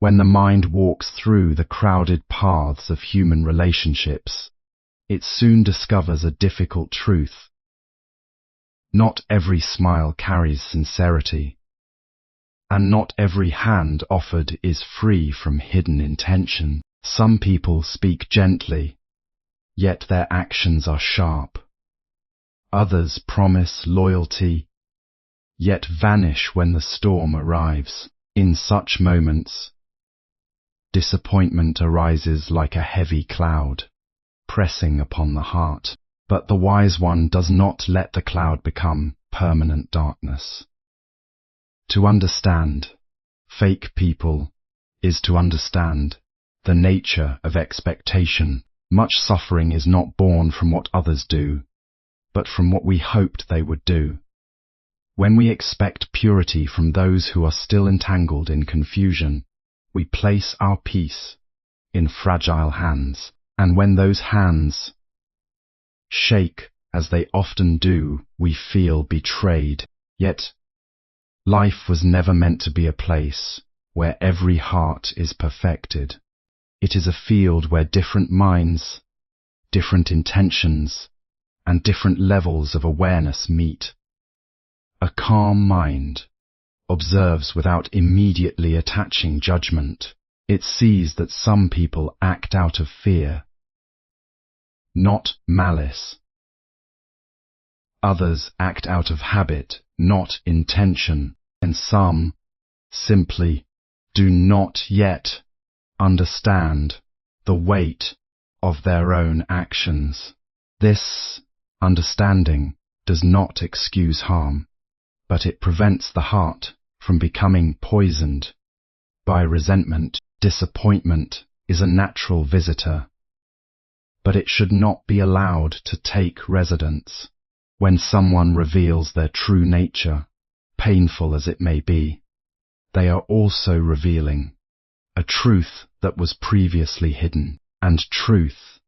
When the mind walks through the crowded paths of human relationships, it soon discovers a difficult truth. Not every smile carries sincerity, and not every hand offered is free from hidden intention. Some people speak gently, yet their actions are sharp. Others promise loyalty, yet vanish when the storm arrives. In such moments, disappointment arises like a heavy cloud, pressing upon the heart. But the wise one does not let the cloud become permanent darkness. To understand fake people is to understand the nature of expectation. Much suffering is not born from what others do, but from what we hoped they would do. When we expect purity from those who are still entangled in confusion, we place our peace in fragile hands, and when those hands shake, as they often do, we feel betrayed. Yet, life was never meant to be a place where every heart is perfected. It is a field where different minds, different intentions, and different levels of awareness meet. A calm mind observes without immediately attaching judgment. It sees that some people act out of fear, not malice. Others act out of habit, not intention, and some simply do not yet understand the weight of their own actions. This understanding does not excuse harm, but it prevents the heart from becoming poisoned by resentment. Disappointment is a natural visitor, but it should not be allowed to take residence. When someone reveals their true nature, painful as it may be, they are also revealing a truth that was previously hidden. And truth,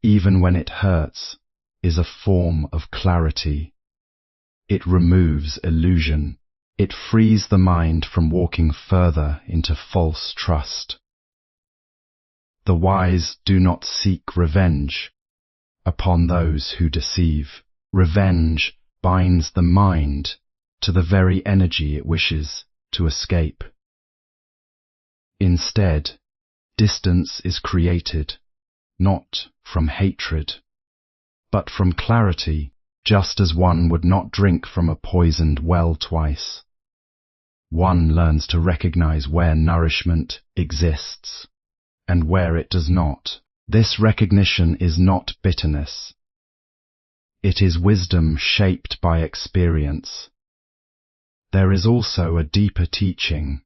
even when it hurts, is a form of clarity. It removes illusion. It frees the mind from walking further into false trust. The wise do not seek revenge upon those who deceive. Revenge binds the mind to the very energy it wishes to escape. Instead, distance is created, not from hatred, but from clarity, just as one would not drink from a poisoned well twice. One learns to recognize where nourishment exists and where it does not. This recognition is not bitterness. It is wisdom shaped by experience. There is also a deeper teaching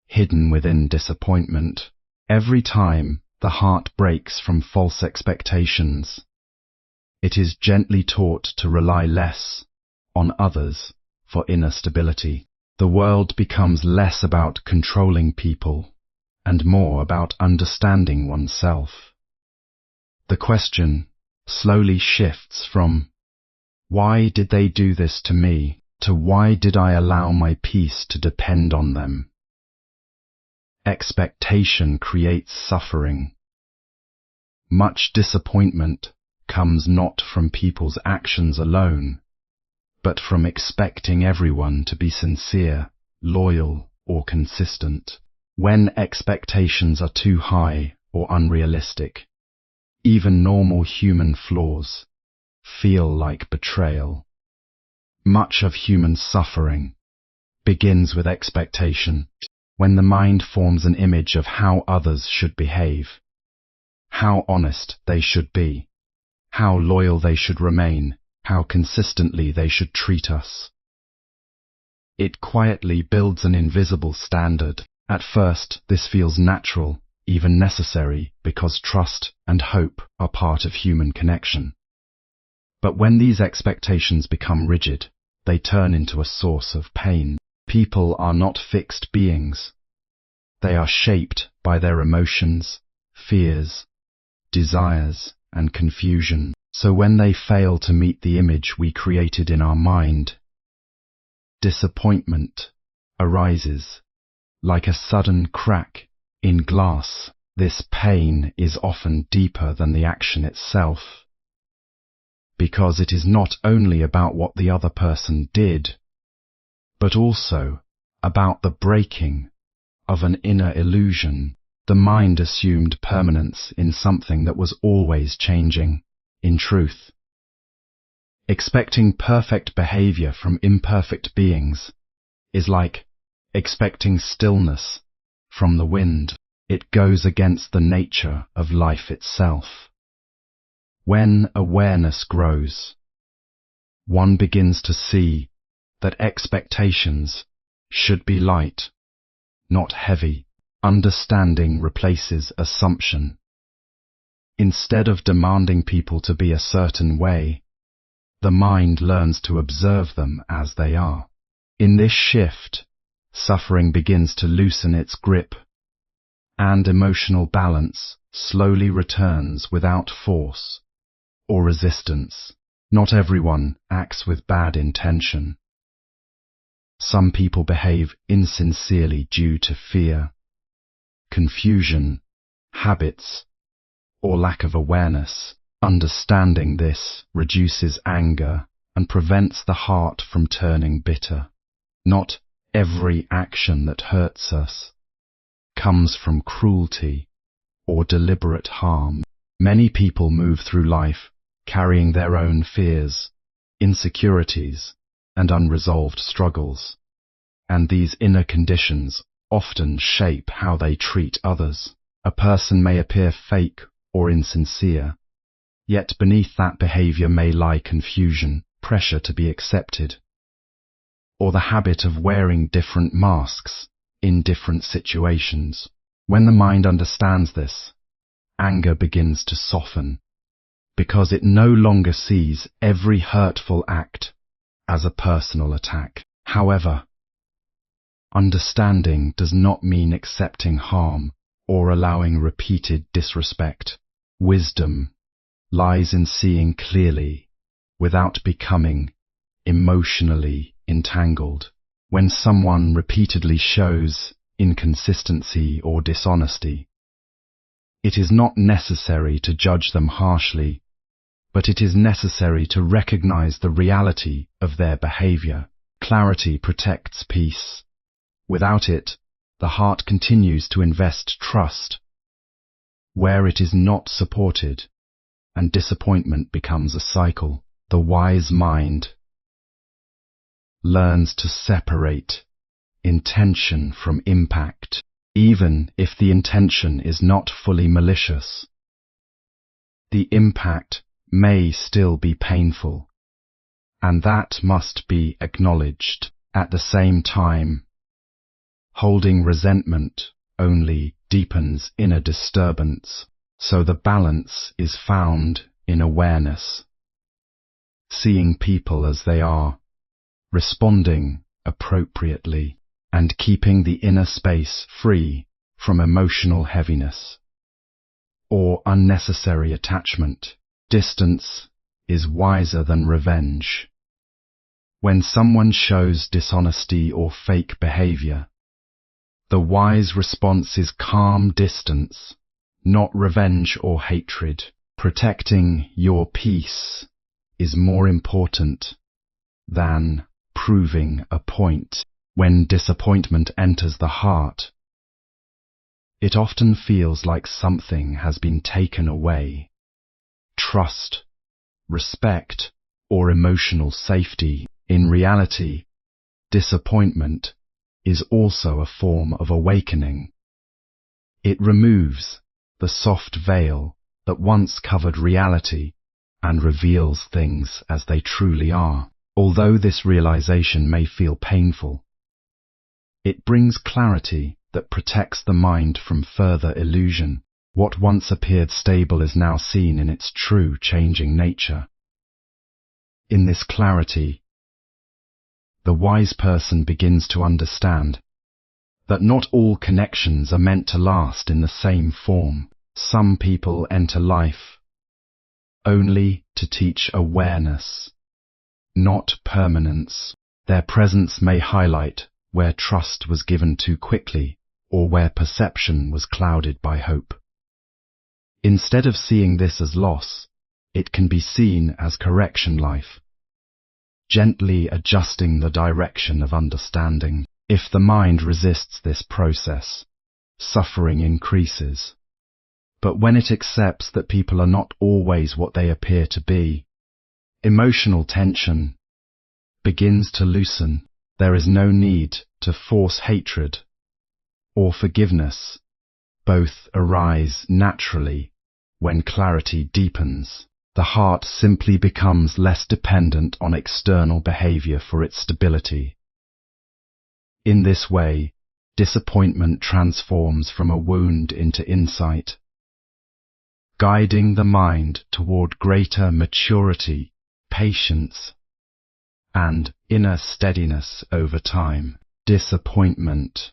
hidden within disappointment. Every time the heart breaks from false expectations, it is gently taught to rely less on others for inner stability. The world becomes less about controlling people and more about understanding oneself. The question slowly shifts from "Why did they do this to me?" to "Why did I allow my peace to depend on them?" Expectation creates suffering. Much disappointment comes not from people's actions alone, but from expecting everyone to be sincere, loyal, or consistent. When expectations are too high or unrealistic, even normal human flaws feel like betrayal. Much of human suffering begins with expectation. When the mind forms an image of how others should behave, how honest they should be, how loyal they should remain, how consistently they should treat us, it quietly builds an invisible standard. At first, this feels natural, even necessary, because trust and hope are part of human connection. But when these expectations become rigid, they turn into a source of pain. People are not fixed beings. They are shaped by their emotions, fears, desires, and confusion. So when they fail to meet the image we created in our mind, disappointment arises. Like a sudden crack in glass, this pain is often deeper than the action itself, because it is not only about what the other person did, but also about the breaking of an inner illusion. The mind assumed permanence in something that was always changing. In truth, expecting perfect behavior from imperfect beings is like expecting stillness from the wind. It goes against the nature of life itself. When awareness grows, one begins to see that expectations should be light, not heavy. Understanding replaces assumption. Instead of demanding people to be a certain way, the mind learns to observe them as they are. In this shift, suffering begins to loosen its grip, and emotional balance slowly returns without force or resistance. Not everyone acts with bad intention. Some people behave insincerely due to fear, confusion, habits, or lack of awareness. Understanding this reduces anger and prevents the heart from turning bitter. Not every action that hurts us comes from cruelty or deliberate harm. Many people move through life carrying their own fears, insecurities, and unresolved struggles, and these inner conditions often shape how they treat others. A person may appear fake or insincere, yet beneath that behavior may lie confusion, pressure to be accepted, or the habit of wearing different masks in different situations. When the mind understands this, anger begins to soften, because it no longer sees every hurtful act as a personal attack. However, understanding does not mean accepting harm or allowing repeated disrespect. Wisdom lies in seeing clearly without becoming emotionally entangled. When someone repeatedly shows inconsistency or dishonesty, it is not necessary to judge them harshly, but it is necessary to recognize the reality of their behavior. Clarity protects peace. Without it, the heart continues to invest trust where it is not supported, and disappointment becomes a cycle. The wise mind learns to separate intention from impact, even if the intention is not fully malicious. The impact may still be painful, and that must be acknowledged. At the same time, holding resentment only deepens inner disturbance, so the balance is found in awareness, seeing people as they are, responding appropriately, and keeping the inner space free from emotional heaviness or unnecessary attachment. Distance is wiser than revenge. When someone shows dishonesty or fake behavior, the wise response is calm distance, not revenge or hatred. Protecting your peace is more important than proving a point. When disappointment enters the heart, it often feels like something has been taken away. Trust, respect, or emotional safety. In reality, disappointment is also a form of awakening. It removes the soft veil that once covered reality and reveals things as they truly are. Although this realization may feel painful, it brings clarity that protects the mind from further illusion. What once appeared stable is now seen in its true changing nature. In this clarity, the wise person begins to understand that not all connections are meant to last in the same form. Some people enter life only to teach awareness, not permanence. Their presence may highlight where trust was given too quickly, or where perception was clouded by hope. Instead of seeing this as loss, it can be seen as correction life, gently adjusting the direction of understanding. If the mind resists this process, suffering increases. But when it accepts that people are not always what they appear to be, emotional tension begins to loosen. There is no need to force hatred or forgiveness. Both arise naturally when clarity deepens. The heart simply becomes less dependent on external behavior for its stability. In this way, disappointment transforms from a wound into insight, guiding the mind toward greater maturity, patience, and inner steadiness over time. Disappointment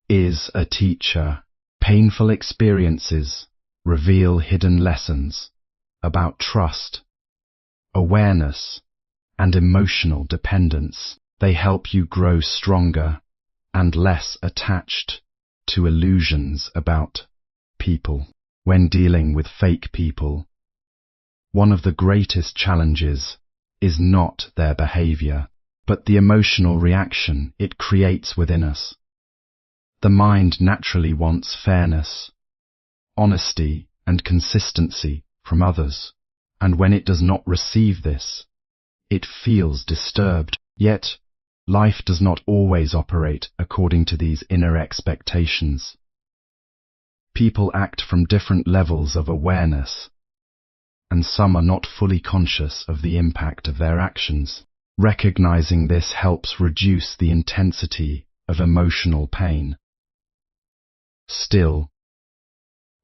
is a teacher. Painful experiences reveal hidden lessons about trust, awareness, and emotional dependence. They help you grow stronger and less attached to illusions about people. When dealing with fake people, one of the greatest challenges is not their behavior, but the emotional reaction it creates within us. The mind naturally wants fairness, honesty, and consistency from others, and when it does not receive this, it feels disturbed. Yet, life does not always operate according to these inner expectations. People act from different levels of awareness, and some are not fully conscious of the impact of their actions. Recognizing this helps reduce the intensity of emotional pain. Still,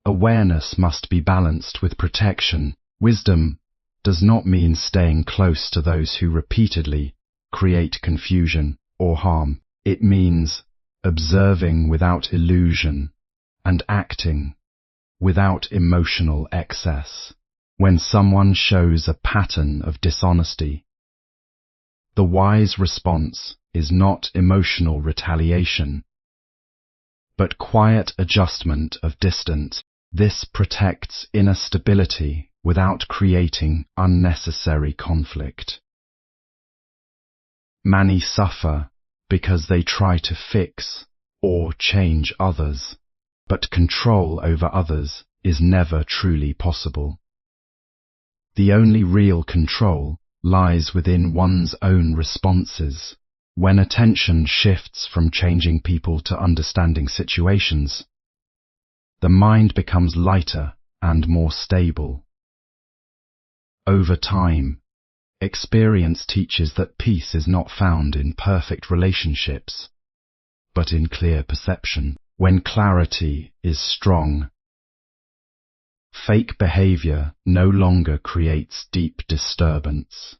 awareness must be balanced with protection. Wisdom does not mean staying close to those who repeatedly create confusion or harm. It means observing without illusion and acting without emotional excess. When someone shows a pattern of dishonesty, the wise response is not emotional retaliation, but quiet adjustment of distance. This protects inner stability without creating unnecessary conflict. Many suffer because they try to fix or change others, but control over others is never truly possible. The only real control lies within one's own responses. When attention shifts from changing people to understanding situations, the mind becomes lighter and more stable. Over time, experience teaches that peace is not found in perfect relationships, but in clear perception. When clarity is strong, fake behavior no longer creates deep disturbance.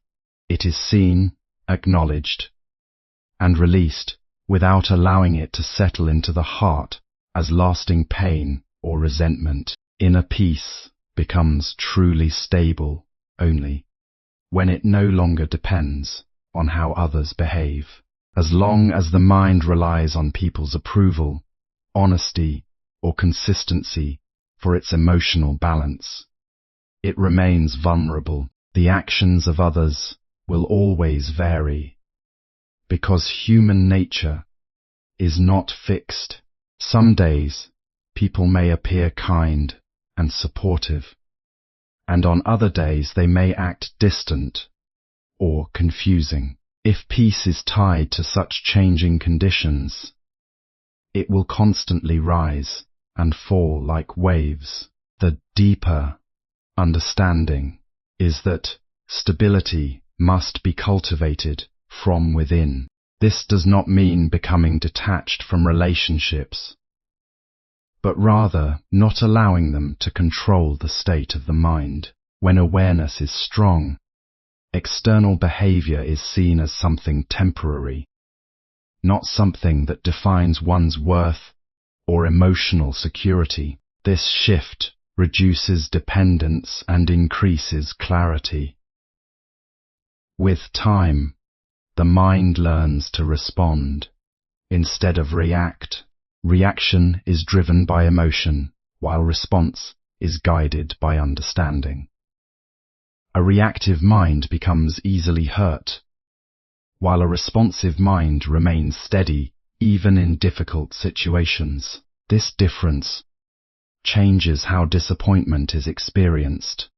It is seen, acknowledged, and released without allowing it to settle into the heart as lasting pain or resentment. Inner peace becomes truly stable only when it no longer depends on how others behave. As long as the mind relies on people's approval, honesty, or consistency for its emotional balance, it remains vulnerable. The actions of others will always vary, because human nature is not fixed. Some days, people may appear kind and supportive, and on other days they may act distant or confusing. If peace is tied to such changing conditions, it will constantly rise and fall like waves. The deeper understanding is that stability must be cultivated from within. This does not mean becoming detached from relationships, but rather not allowing them to control the state of the mind. When awareness is strong, external behavior is seen as something temporary, not something that defines one's worth or emotional security. This shift reduces dependence and increases clarity. With time, the mind learns to respond instead of react. Reaction is driven by emotion, while response is guided by understanding. A reactive mind becomes easily hurt, while a responsive mind remains steady even in difficult situations. This difference changes how disappointment is experienced.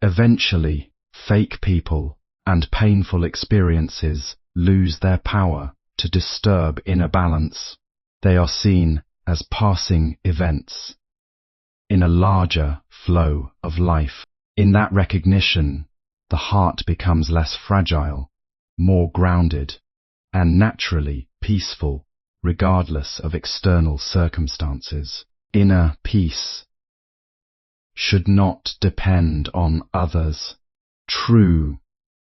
Eventually, fake people and painful experiences lose their power to disturb inner balance. They are seen as passing events in a larger flow of life. In that recognition, the heart becomes less fragile, more grounded, and naturally peaceful, regardless of external circumstances. Inner peace should not depend on others. True